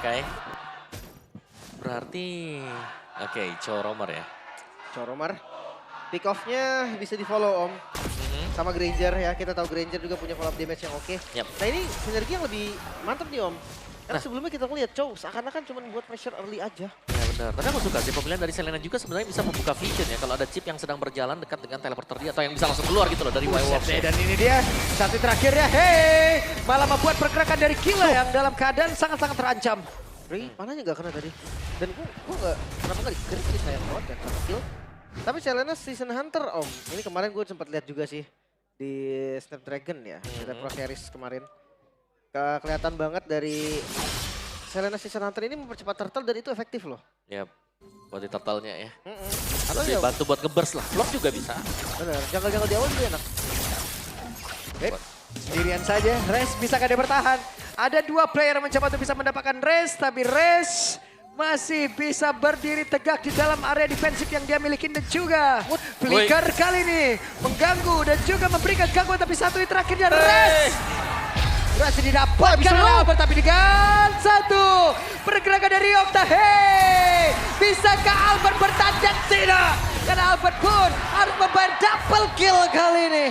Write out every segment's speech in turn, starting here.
Oke. Berarti, oke, Choromar ya. Choromar. Pick off-nya bisa di follow Om. Sama Granger ya, kita tahu Granger juga punya follow up damage yang oke. Yap. Nah ini sinergi yang lebih mantap nih Om. Karena sebelumnya kita ngeliat Chow seakan-akan cuma buat pressure early aja. Ya benar. Tapi aku suka sih pemilihan dari Selena juga sebenarnya bisa membuka vision ya. Kalau ada chip yang sedang berjalan dekat dengan teleporter dia atau yang bisa langsung keluar gitu loh dari Wirewalks. Dan ini dia satu terakhirnya. Hey, malah membuat pergerakan dari Killa yang dalam keadaan sangat-sangat terancam. Ray, panahnya gak kena tadi. Dan gua gak, kenapa gak di-crit sih sayang banget kan sama kill. Tapi Selena Season Hunter Om. Ini kemarin gue sempat lihat juga sih di Snapdragon ya. Di Pro Series kemarin. Kelihatan banget dari Selena Season Hunter ini mempercepat turtle dan itu efektif loh. Ya, buat di turtle-nya ya. Atau Dia ya, bantu buat nge-burst lah. Block juga bisa. bener, janggal-janggal di awal juga enak. Sendirian saja, Rez bisakah dia bertahan? Ada dua player yang mencoba untuk bisa mendapatkan Rez, tapi Rez masih bisa berdiri tegak di dalam area defensif yang dia miliki dan juga Flicker kali ini mengganggu dan juga memberikan gangguan tapi satu hit terakhirnya Rez. Rez didapatkan oleh Albert tapi dengan satu pergerakan dari Okta. Hey, bisakah Albert bertahan? Tidak, karena Albert pun harus membayar double kill kali ini.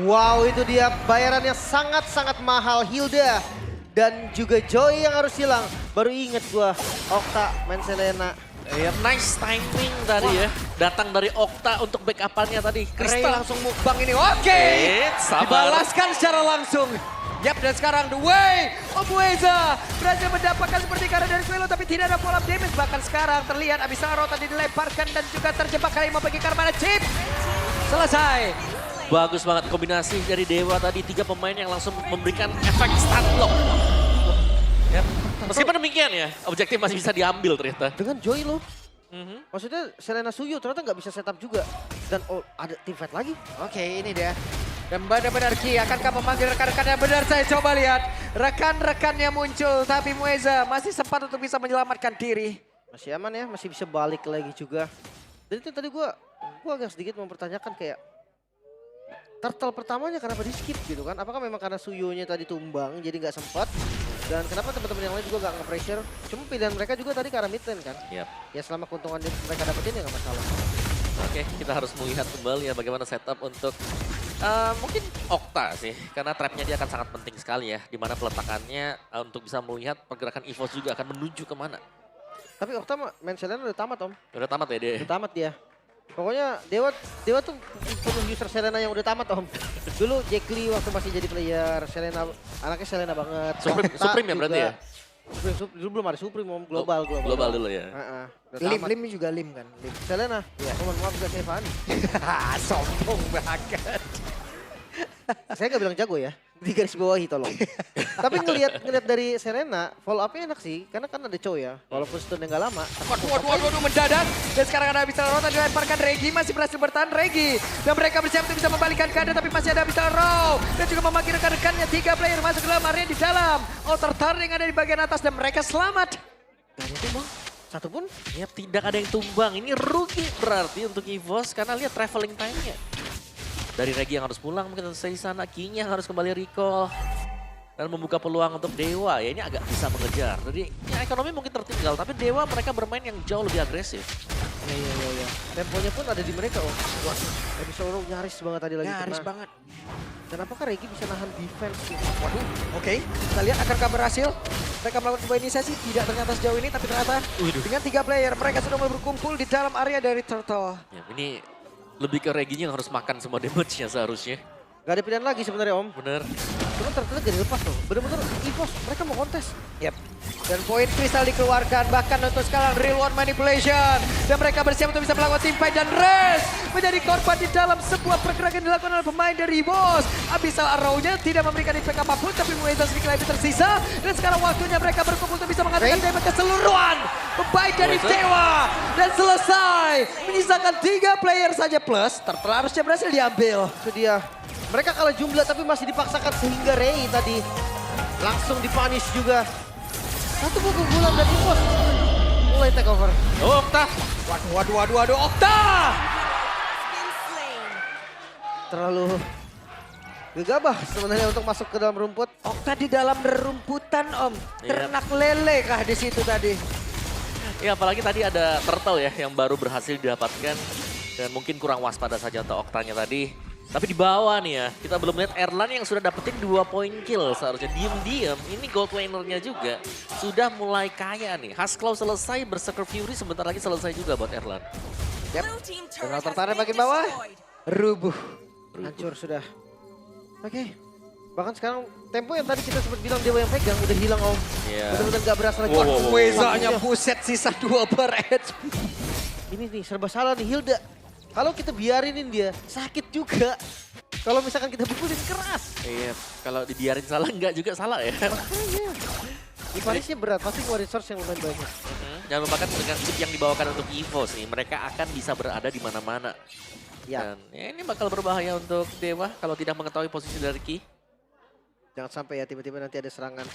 Wow, itu dia bayarannya sangat-sangat mahal. Hilda dan juga Joy yang harus hilang. Baru inget gua, Okta main Selena. Ya, nice timing tadi ya. Datang dari Okta untuk backup-annya tadi. Ray Crystal langsung mukbang ini. Oke, sabar. dibalaskan secara langsung. Yap, dan sekarang The Way of Weza berhasil mendapatkan seperti karena dari Quello tapi tidak ada follow-up damage. Bahkan sekarang terlihat Abyssal tadi dilemparkan dan juga terjebak kali mau bagi Karmana chip. Selesai. Bagus banget kombinasi dari Dewa tadi. 3 pemain yang langsung memberikan efek stun block. Ya. Meskipun demikian ya, objektif masih bisa diambil ternyata. Dengan Joy loh. Maksudnya Selena Suyo ternyata nggak bisa setup juga. Dan ada team fight lagi. Oke, ini dia. Dan benar-benar Ki, akankah memanggil rekan-rekan yang benar? Saya coba lihat. Rekan-rekannya muncul, tapi Mueza masih sempat untuk bisa menyelamatkan diri. Masih aman ya, masih bisa balik lagi juga. Dan itu tadi gua agak sedikit mempertanyakan kayak turtle pertamanya kenapa di skip gitu kan? Apakah memang karena Suyonya tadi tumbang jadi nggak sempat? Dan kenapa teman-teman yang lain juga nggak nge-pressure? Cuma pilihan mereka juga tadi ke arah mid lane kan? Yap. Ya selama keuntungan mereka dapetin ya nggak masalah. Oke, kita harus melihat kembali ya bagaimana setup untuk mungkin Okta sih. Karena trapnya dia akan sangat penting sekali ya. Dimana peletakannya untuk bisa melihat pergerakan EVOS juga akan menuju kemana. Tapi Okta main Selena udah tamat Om. Udah tamat ya dia? Udah tamat dia. Pokoknya Dewa tuh penuh user Selena yang udah tamat Om. Dulu Jack Lee waktu masih jadi player, Selena anaknya Selena banget. Supreme ya berarti ya? Dulu belum ada Supreme Om, global. Global dulu ya? Udah Lim, tamat. Lim juga Lim kan? Lim. Selena? Iya. Mohon maaf gak Stefan. Sombong banget. Saya gak bilang jago ya, di garis bawahi tolong. Tapi ngelihat dari Selena, follow up-nya enak sih. Karena kan ada Chow ya, walaupun stun-nya gak lama. Waduh, mendadak. Dan sekarang ada Abyssal Row, dilemparkan Regi, masih berhasil bertahan Regi. Dan mereka bersiap untuk bisa membalikkan keadaan, tapi masih ada Abyssal Row. Dan juga memanggil rekan-rekannya, 3 player masuk ke dalam area di dalam. Outer Turning ada di bagian atas dan mereka selamat. Gak ada tumbang, satu pun. Ya tidak ada yang tumbang. Ini rugi berarti untuk EVOS karena lihat traveling time-nya. Dari Regi yang harus pulang mungkin selesai di sana, King yang harus kembali recall. Dan membuka peluang untuk Dewa, ya ini agak bisa mengejar. Jadi ya ekonomi mungkin tertinggal, tapi Dewa mereka bermain yang jauh lebih agresif. Iya. Temponya pun ada di mereka Om. Wah, Abyssal Row nyaris banget tadi lagi. Nyaris kena. banget. Dan apakah Regi bisa nahan defense gitu? Waduh, oke. Kita lihat akankah berhasil. Mereka melakukan sebuah inisiasi, tidak ternyata sejauh ini, tapi ternyata dengan 3 player mereka sudah mulai berkumpul di dalam area dari Turtle. Ya, ini lebih ke Reginya yang harus makan semua damage-nya seharusnya. Gak ada pilihan lagi sebenarnya Om. Bener. Cuma ternyata jadi lepas loh. Bener-bener EVOS, mereka mau kontes. Yap. Dan poin kristal dikeluarkan, bahkan untuk sekarang real one manipulation. Dan mereka bersiap untuk bisa melakukan teamfight dan Rez menjadi korban di dalam sebuah pergerakan dilakukan oleh pemain dari EVOS. Abyssal Arrow-nya tidak memberikan impact apapun, tapi Mueza sedikit lebih tersisa. Dan sekarang waktunya mereka berkumpul untuk bisa mengatakan damage keseluruhan. Pemain dari Dewa. Dan selesai. Menyisakan 3 player saja plus, harusnya berhasil diambil. Itu dia. Mereka kalah jumlah tapi masih dipaksakan sehingga Ray tadi langsung dipunish juga. Satu pukulan dari EVOS mulai take over. Okta. Waduh, Okta! Terlalu gegabah sebenarnya untuk masuk ke dalam rumput. Okta di dalam rumputan Om. Iya. Ternak lele kah di situ tadi? Ya apalagi tadi ada Turtle ya yang baru berhasil didapatkan. Dan mungkin kurang waspada saja untuk Oktanya tadi. Tapi di bawah nih ya, kita belum lihat Erlan yang sudah dapetin 2 poin kill seharusnya. Diem-diem, ini gold lanernya juga sudah mulai kaya nih. Husklaw selesai, Berserker Fury sebentar lagi selesai juga buat Erlan. Yap. Donald tertarik bagian bawah. Rubuh. Hancur sudah. Oke. Bahkan sekarang tempo yang tadi kita sempat bilang Dewa yang pegang udah hilang Om. Iya. Benar-benar gak berasa lagi. Wow. Wezanya buset sisa 2 per HP. Ini nih serba salah nih Hilda. Kalau kita biarinin dia sakit juga. Kalau misalkan kita pukulin keras. Iya, kalau dibiarin salah enggak juga salah ya. Makanya. Ivanisnya berat, pasti ngeluarin resource yang lumayan banyak. Jangan lupakan dengan chip yang dibawakan untuk EVOS nih, mereka akan bisa berada di mana-mana. Ya. Dan ya ini bakal berbahaya untuk Dewa kalau tidak mengetahui posisi dari Ki. Jangan sampai ya tiba-tiba nanti ada serangan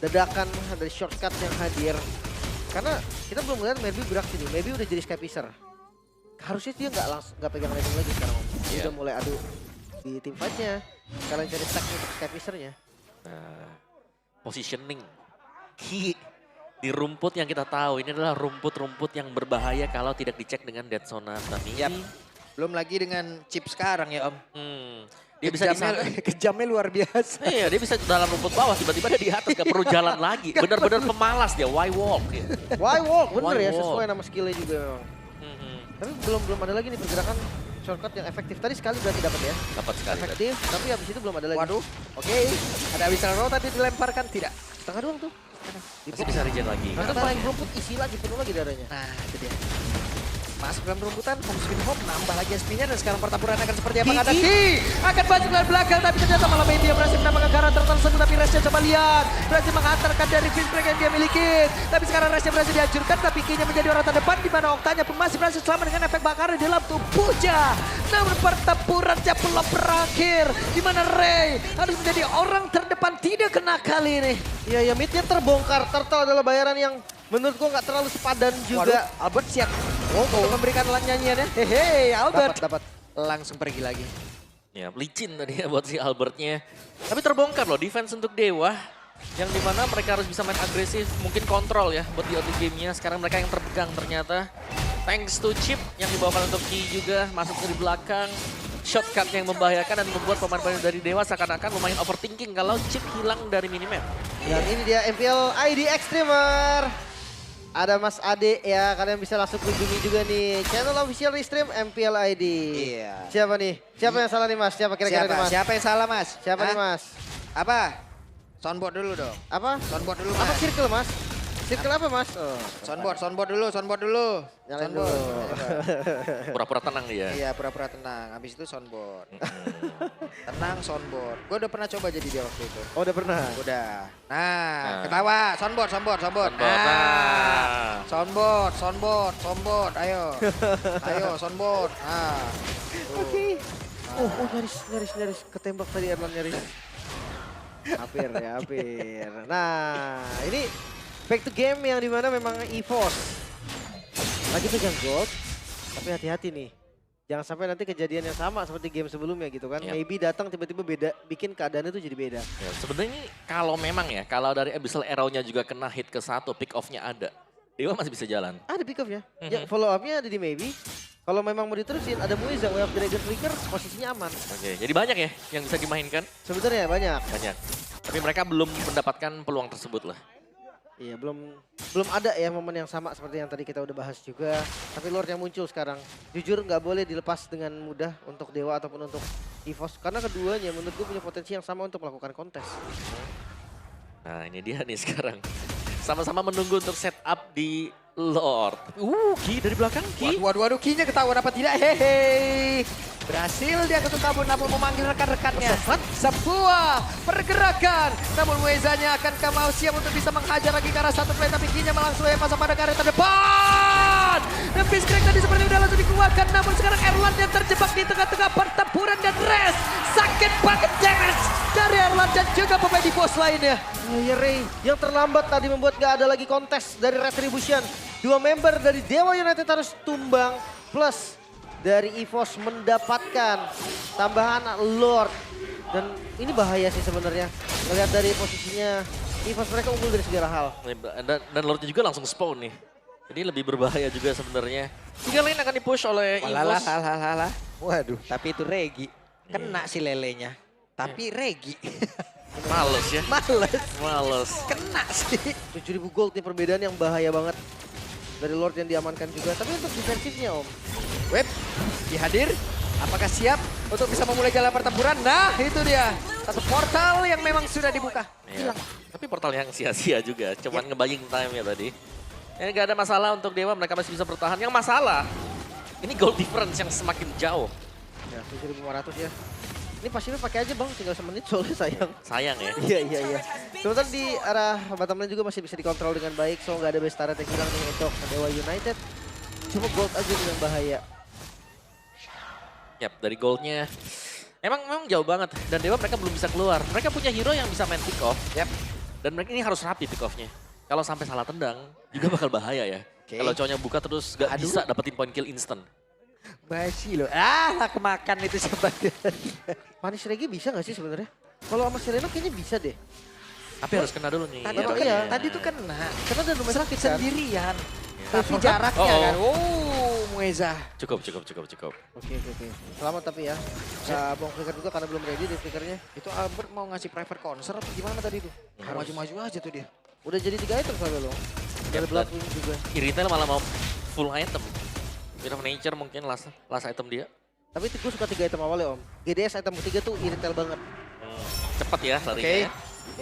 dadakan dari shortcut yang hadir. Karena kita belum melihat Maybe beraksi nih, Maybe udah jadi Skypicer. Harusnya dia nggak pegang landing lagi sekarang Om. Dia Iya. udah mulai adu di team fight-nya. Kalian cari stack untuk Skypicer-nya. Nah, positioning Ki di rumput yang kita tahu ini adalah rumput-rumput yang berbahaya kalau tidak dicek dengan Dead Sonata nih. Yap. Belum lagi dengan chip sekarang ya Om. Dia bisa di sana. Kejamnya luar biasa. Iya, dia bisa dalam rumput bawah, tiba-tiba dia di atas, gak perlu jalan lagi. Bener-bener pemalas dia, why walk. Ya. Why walk? Bener Why ya, walk? sesuai nama skillnya juga memang. Tapi belum ada lagi nih pergerakan shortcut yang efektif. Tadi sekali berarti dapat ya. Dapat sekali. tadi. Efektif, tapi habis itu belum ada lagi. Waduh. Oke. Ada Abyssal Row tadi dilemparkan tidak? Setengah doang tuh. Masih bisa regen lagi. Karena paling rumput isi lagi, penuh lagi darahnya. Nah, itu dia. Masuk dalam rumputan, home sweet home, nambah lagi SP-nya dan sekarang pertempuran akan seperti apa? Ada Ki, akan masuk dari belakang tapi ternyata malah Maybe yang berhasil mendapatkan karakter tersebut tapi Resnya coba lihat, berhasil menghantarkan dari finish break yang dia miliki. Tapi sekarang Resnya berhasil dihancurkan tapi Ki-nya menjadi orang terdepan di mana Oktanya pun masih berhasil selamat dengan efek bakar di dalam tubuhnya. Namun pertempurannya belum berakhir di mana Ray harus menjadi orang terdepan tidak kena kali ini. Iya, ya midnya terbongkar. Turtle adalah bayaran yang menurut gua nggak terlalu sepadan juga. Waduh, Albert siap untuk memberikan nyanyiannya. Hehe, Albert. Dapat. Langsung pergi lagi. Ya, licin tadi ya buat si Albertnya. Tapi terbongkar loh defense untuk Dewa. Yang dimana mereka harus bisa main agresif, mungkin kontrol ya buat di early gamenya. Sekarang mereka yang terpegang ternyata. Thanks to Chip yang dibawakan untuk Ki juga masuk dari belakang. Shortcut yang membahayakan dan membuat pemain-pemain dari Dewa seakan-akan lumayan overthinking kalau Chip hilang dari minimap. Dan ini dia MPL ID Extremer. Ada Mas Ade ya, kalian bisa langsung kunjungi juga nih channel official Restream MPL ID. Iya. Siapa nih? Siapa yang salah nih Mas? Siapa kira-kira nih Mas? Siapa yang salah Mas? Siapa nih Mas? Apa? Soundboard dulu dong. Apa? Soundboard dulu Apa Mas. circle Mas? Circle apa Mas? Oh, Soundboard dulu. nyalain Soundboard. dulu. Pura-pura tenang dia. Iya, pura-pura tenang. Habis itu soundboard. Tenang soundboard. Gue udah pernah coba jadi dia waktu itu. Oh udah pernah? Udah. Nah, Nah. ketawa. Soundboard. Nah. Soundboard. Ayo. Ayo, soundboard. Nah. Oke. Oh nyaris ketembak tadi Erlan nyaris. Hampir ya, hampir. Nah, ini back to game yang dimana memang EVOS lagi pegang gold, tapi hati-hati nih. Jangan sampai nanti kejadian yang sama seperti game sebelumnya gitu kan. Yap. Maybe datang tiba-tiba beda, bikin keadaannya tuh jadi beda. Ya, sebenarnya ini kalau memang ya, kalau dari Abyssal Arrow-nya juga kena hit ke 1, pick off-nya ada. Dewa masih bisa jalan. Ada pick off ya. Ya follow up-nya ada di Maybe. Kalau memang mau diterusin ada Muiza, Way of Dragon Flicker, posisinya aman. Oke, jadi banyak ya yang bisa dimainkan? Sebenarnya banyak. Banyak. Tapi mereka belum mendapatkan peluang tersebut lah. Iya, belum ada ya momen yang sama seperti yang tadi kita udah bahas juga. Tapi Lord yang muncul sekarang, jujur nggak boleh dilepas dengan mudah untuk Dewa ataupun untuk EVOS. Karena keduanya menurut gue punya potensi yang sama untuk melakukan kontes. Nah ini dia nih sekarang. Sama-sama menunggu untuk setup di Lord. Ki dari belakang, Ki. Waduh, Ki-nya ketahuan apa tidak? Hehe. Berhasil dia ketuk kabur namun memanggil rekan-rekannya. Sebuah pergerakan. Namun Wezanya akankah mau siap untuk bisa menghajar lagi ke arah satu play. Tapi Ki-nya langsung lepas pada karet terdepan. Dan Fizzcrack tadi seperti udah langsung dikeluarkan. Namun sekarang Erlan yang terjebak di tengah-tengah pertempuran dan Res. Sakit banget damage dari Erlan dan juga pemain di pos lainnya. Ya Ray, yang terlambat tadi membuat gak ada lagi kontes dari Retribution. 2 member dari Dewa United harus tumbang. Plus dari EVOS mendapatkan tambahan Lord. Dan ini bahaya sih sebenarnya. Melihat dari posisinya EVOS mereka unggul dari segala hal. Dan Lordnya juga langsung spawn nih. Jadi lebih berbahaya juga sebenarnya. 3 lane akan dipush oleh EVOS. Walah. Waduh, tapi itu Regi. Kena si lelenya. Tapi Regi. Males ya. Males. Kena sih. 7.000 gold nih perbedaan yang bahaya banget. Dari Lord yang diamankan juga. Tapi untuk defensifnya Om. Web, dihadir. Apakah siap untuk bisa memulai jalan pertempuran? Nah, itu dia. Satu portal yang memang sudah dibuka. Iya. Tapi portal yang sia-sia juga. Cuman nge-buying time ya tadi. Ini gak ada masalah untuk Dewa. Mereka masih bisa bertahan. Yang masalah, ini gold difference yang semakin jauh. Ya 7.500 ya. Ini pasifnya pakai aja bang, tinggal semenit soalnya sayang. Sayang ya. Iya. Sementara di arah bottom lane juga masih bisa dikontrol dengan baik. So nggak ada base turret yang hilang nih untuk Dewa United. Cuma gold aja yang bahaya. Yap, dari goldnya. Memang jauh banget. Dan Dewa mereka belum bisa keluar. Mereka punya hero yang bisa main pick off. Yap. Dan mereka ini harus rapi pick offnya. Kalau sampai salah tendang, juga bakal bahaya ya. Oke. Kalau cowoknya buka terus gak Aduh. bisa dapetin point kill instant. Basi loh. Lah kemakan itu sebenarnya. Punish Regi bisa nggak sih sebenarnya? Kalau sama Selena kayaknya bisa deh. Tapi harus kena dulu nih. Tadi hero tuh iya. kan, tadi tuh kena. Karena ada rumah sakit kan. Sendirian. Iya. Tapi jaraknya Oh. kan. Mueza. Cukup. Oke. Selamat tapi ya. Nggak bong flicker juga karena belum ready deh flickernya. Itu Albert mau ngasih private concert apa gimana tadi tuh? Maju-maju aja tuh dia. Udah jadi 3 item soalnya loh. Ada Yap, Bloodwing juga. Iritel malah mau full item. Bit of Nature mungkin last item dia. Tapi gue suka 3 item awalnya Om. GDS item ketiga tuh iritel banget. Cepat ya Oke. larinya. Ya.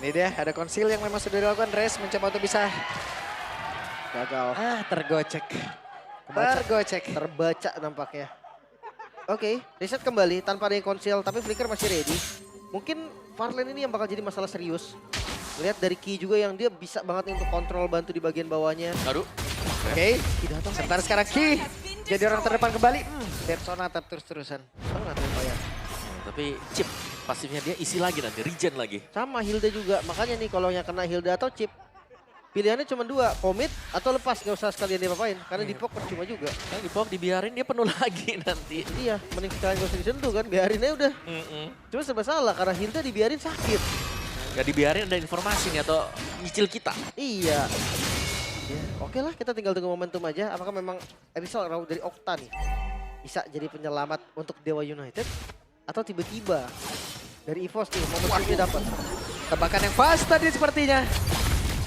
Ini dia ada konsil yang memang sudah dilakukan. Res mencoba untuk bisa Gagal. tergocek. Terbaca nampaknya. Oke, reset kembali tanpa ada yang konsil, tapi Flicker masih ready. Mungkin Farlane ini yang bakal jadi masalah serius. Lihat dari Ki juga yang dia bisa banget nih untuk kontrol bantu di bagian bawahnya. Aduh. Oke. Sebentar sekarang Ki jadi orang terdepan kembali. Dead Sonata terus-terusan. Sangat lumayan. Tapi chip pasifnya dia isi lagi nanti, regen lagi. Sama Hilda juga, makanya nih kalau yang kena Hilda atau chip, pilihannya cuma 2, komit atau lepas, gak usah sekalian diapa-apain. Karena di pok percuma juga. Yang di pop dibiarin dia penuh lagi nanti. Iya, mending sekalian gak usah disentuh kan, biarin aja udah. Cuma serba salah, karena Hilda dibiarin sakit. Gak dibiarin ada informasi nih atau nyicil kita. Iya. Ya, oke lah, kita tinggal tunggu momentum aja. Apakah memang Erisal dari Okta nih bisa jadi penyelamat untuk Dewa United? Atau tiba-tiba dari EVOS nih momentumnya dapat? Tebakan yang pas tadi sepertinya.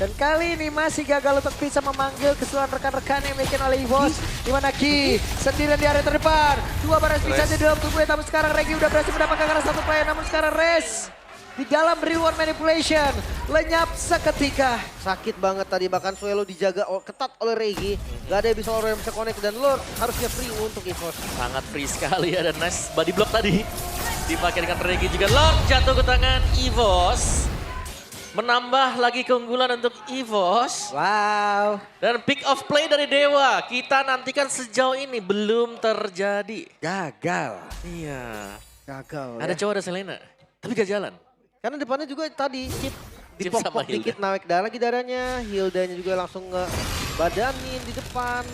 Dan kali ini masih gagal untuk bisa memanggil keseluruhan rekan-rekan yang dimiliki oleh EVOS. Di mana Ki sendirian di area terdepan. 2 baris bisa di dalam tubuhnya, tapi sekarang Regi udah berhasil mendapatkan karena 1 player. Namun sekarang Res di dalam reward manipulation lenyap seketika. Sakit banget tadi, bahkan Suelo dijaga ketat oleh Regi. Gak ada yang bisa orang yang bisa connect dan Lord harusnya free untuk EVOS. Sangat free sekali ya, dan nice body block tadi. Dipakai dengan Regi juga. Lord jatuh ke tangan EVOS. Menambah lagi keunggulan untuk EVOS. Wow. Dan pick off play dari Dewa. Kita nantikan sejauh ini belum terjadi. Gagal. Iya. Gagal Ada ya. cowok ada Selena. Tapi gak jalan. Karena depannya juga tadi chip Chip dipok-pok sama Hilda. dikit naik darah lagi darahnya. Hildanya juga langsung ngebadanin di depan.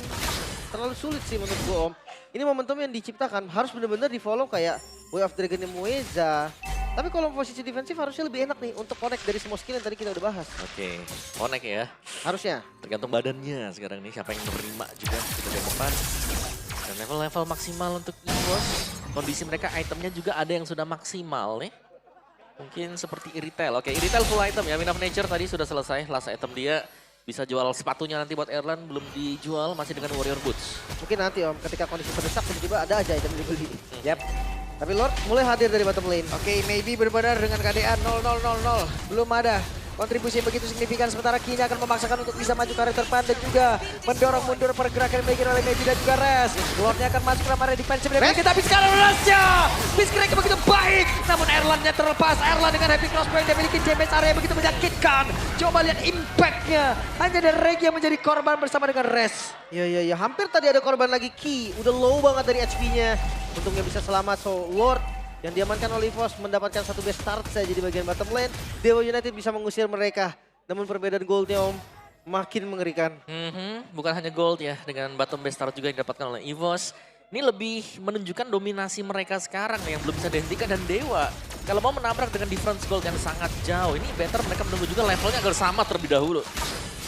Terlalu sulit sih menurut gue Om. Ini momentum yang diciptakan harus benar-benar di follow kayak Way of Dragon Mueza. Tapi kalau posisi defensif harusnya lebih enak nih untuk connect dari semua skill yang tadi kita udah bahas. Oke, connect ya. Harusnya. Tergantung badannya sekarang nih, siapa yang menerima juga di bagian depan. Dan level-level maksimal untuk EVOS. Kondisi mereka itemnya juga ada yang sudah maksimal nih. Mungkin seperti Iritel. Oke, Iritel full item ya. Wind of Nature tadi sudah selesai. Last item dia bisa jual sepatunya nanti buat Erlan. Belum dijual, masih dengan Warrior Boots. Mungkin nanti Om ketika kondisi terdesak tiba-tiba ada aja item dibeli. Yap. Tapi Lord mulai hadir dari bottom lane. Oke, maybe benar-benar dengan KDA 0-0-0-0. Belum ada kontribusi yang begitu signifikan. Sementara Ki akan memaksakan untuk bisa maju ke arah depan dan juga mendorong mundur pergerakan yang dimiliki oleh Maybe dan juga Res. Lordnya akan masuk ke dalam area defensif dan memiliki, tapi sekarang Resnya Biskrek begitu baik. Namun Erlannya terlepas. Erlan dengan happy crossbow yang dimiliki damage area yang begitu menyakitkan. Coba lihat impactnya. Hanya ada Regi yang menjadi korban bersama dengan Res. Iya. Hampir tadi ada korban lagi Ki. Udah low banget dari HP-nya. Untungnya bisa selamat. So Lord yang diamankan oleh EVOS mendapatkan satu best start saja di bagian bottom lane. Dewa United bisa mengusir mereka. Namun perbedaan goldnya Om makin mengerikan. Bukan hanya gold ya, dengan bottom base start juga yang didapatkan oleh EVOS. Ini lebih menunjukkan dominasi mereka sekarang nih, yang belum bisa dihentikan, dan Dewa Kalau mau menabrak dengan difference gold yang sangat jauh, ini better mereka menunggu juga levelnya agar sama terlebih dahulu.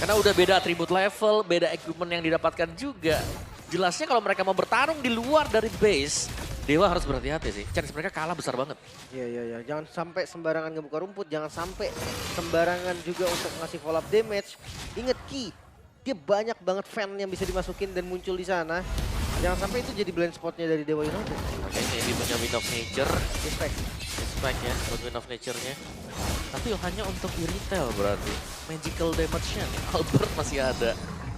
Karena udah beda atribut level, beda equipment yang didapatkan juga. Jelasnya kalau mereka mau bertarung di luar dari base, Dewa harus berhati-hati sih. Chance mereka kalah besar banget. Iya. Jangan sampai sembarangan ngebuka rumput, jangan sampai sembarangan juga untuk ngasih follow up damage. Ingat Ki, dia banyak banget fan yang bisa dimasukin dan muncul di sana. Jangan sampai itu jadi blind spotnya dari Dewa United. Oke, ini punya Wind of Nature. Respect. Respect ya buat Wind of Nature-nya. Tapi hanya untuk di retail berarti. Magical damage-nya nih. Albert masih ada.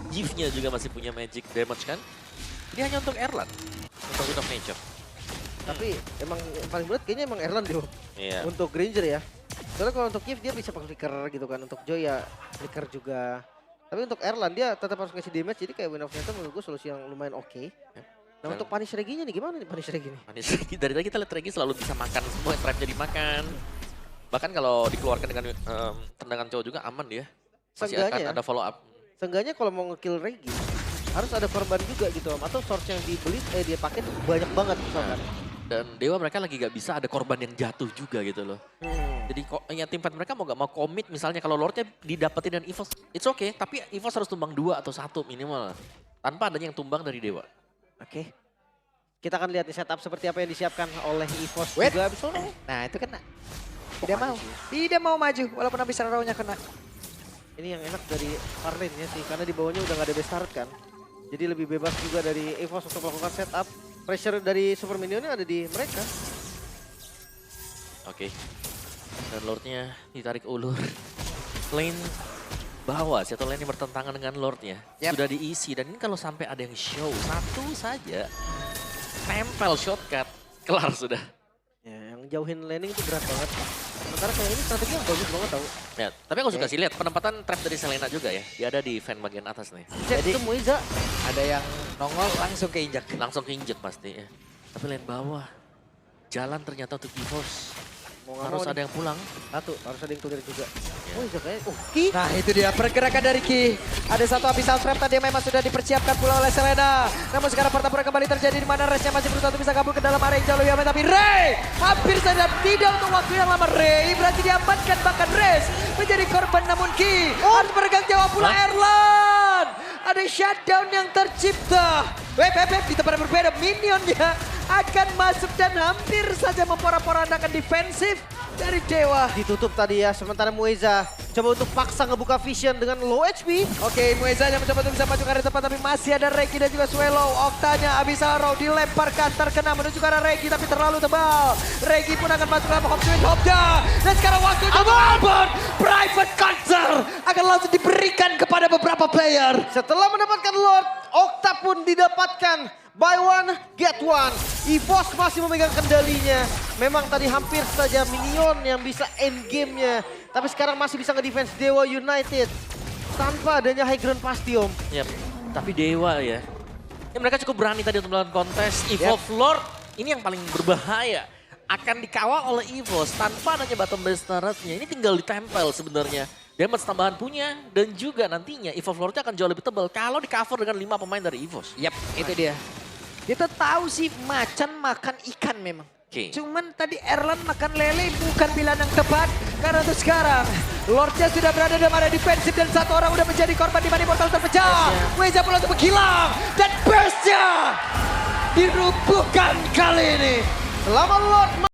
Gift-nya juga masih punya magic damage kan. Dia hanya untuk Erlan. Untuk Wind of Nature. Tapi emang yang paling berat kayaknya emang Erlan deh. Iya. Untuk Granger ya. Soalnya kalau untuk Gift dia bisa pakai flicker gitu kan. Untuk Joy ya flicker juga. Tapi untuk Erlan dia tetap harus ngasih damage. Jadi kayak Wind of Nature menurut gue solusi yang lumayan oke. Nah untuk punish Regi-nya nih gimana nih punish Regi nih? Manis. Dari tadi kita lihat Regi selalu bisa makan semua trap-nya dimakan. Bahkan kalau dikeluarkan dengan tendangan cowok juga aman dia. Masih akan ada follow up. Seenggaknya kalau mau nge-kill Regi harus ada korban juga gitu Om. Atau source yang dibeli dia pakai tuh banyak banget misalkan. Dan Dewa mereka lagi gak bisa ada korban yang jatuh juga gitu loh. Jadi ya tim fight mereka mau gak mau komit misalnya kalau Lordnya didapetin dengan EVOS, it's okay. Tapi EVOS harus tumbang 2 atau 1 minimal. Tanpa adanya yang tumbang dari Dewa. Oke. Kita akan lihat nih setup seperti apa yang disiapkan oleh EVOS Wait. juga. Abis Nah itu kena. Tidak mau. Tidak mau maju walaupun habis Raro-nya kena. ini yang enak dari Farlane ya sih. Karena di bawahnya udah gak ada base turret kan. Jadi lebih bebas juga dari EVOS untuk melakukan setup. Pressure dari super minionnya ada di mereka. Oke. Dan Lordnya ditarik ulur. Lane bawah, satu lane yang bertentangan dengan Lordnya. Yep. Sudah diisi dan ini kalau sampai ada yang show, satu saja. Tempel shortcut, kelar sudah. Ya, yang jauhin laning itu berat banget. Sementara kayak ini strategi yang bagus banget tau. Ya, tapi aku suka sih lihat penempatan trap dari Selena juga ya. Dia ada di fan bagian atas nih. Jadi itu Muiza. Ada yang nongol langsung keinjak. Langsung keinjek pasti ya. Tapi lane bawah. Jalan ternyata untuk EVOS. Mau nggak Harus mau ada nih. yang pulang. Satu, harus ada yang clear juga. Ya. Muiza kayaknya. Ki. Nah itu dia pergerakan dari Ki. Ada satu abyssal trap tadi yang memang sudah dipersiapkan pula oleh Selena. Namun sekarang pertempuran kembali terjadi di mana Resnya masih berusaha untuk bisa kabur ke dalam area yang jauh lebih aman. Tapi Ray hampir saja tidak untuk waktu yang lama. Ray berarti diamankan, bahkan Res menjadi korban, namun Ki harus meregang jawab pula Erlan. Ada shutdown yang tercipta. Web di tempat yang berbeda, minionnya akan masuk dan hampir saja memporak-porandakan defensif dari Dewa. Ditutup tadi ya, sementara Muiza coba untuk paksa ngebuka vision dengan low HP. Oke, Mueza yang mencoba untuk bisa maju ke arah depan, tapi masih ada Regi dan juga Swallow. Oktanya Abyssal Row dilemparkan, terkena menuju ke arah Regi, tapi terlalu tebal. Regi pun akan masuk dalam hop twin hopda. Dan sekarang waktunya Albert, private concert akan langsung diberikan kepada beberapa player. Setelah mendapatkan Lord, Okta pun didapatkan. Buy one, get one. EVOS masih memegang kendalinya. Memang tadi hampir saja minion yang bisa end game-nya. Tapi sekarang masih bisa nge-defense Dewa United. Tanpa adanya high ground pasti Om. Yap, tapi Dewa ya. Ya mereka cukup berani tadi untuk melakukan kontes. Evolve Lord, ini yang paling berbahaya. Akan dikawal oleh EVOS tanpa adanya bottom base turret-nya. Ini tinggal ditempel sebenarnya. Damage tambahan punya dan juga nantinya Evolve Lord-nya akan jauh lebih tebal kalau di cover dengan 5 pemain dari EVOS. Yap, itu dia. Kita tahu sih macan makan ikan memang. Oke. Cuman tadi Erlan makan lele bukan pilihan yang tepat. Karena untuk sekarang Lordnya sudah berada dalam area defensif dan satu orang udah menjadi korban di mana portal terpecah. Weza pula untuk menghilang dan burstnya dirubuhkan kali ini. Selama Lord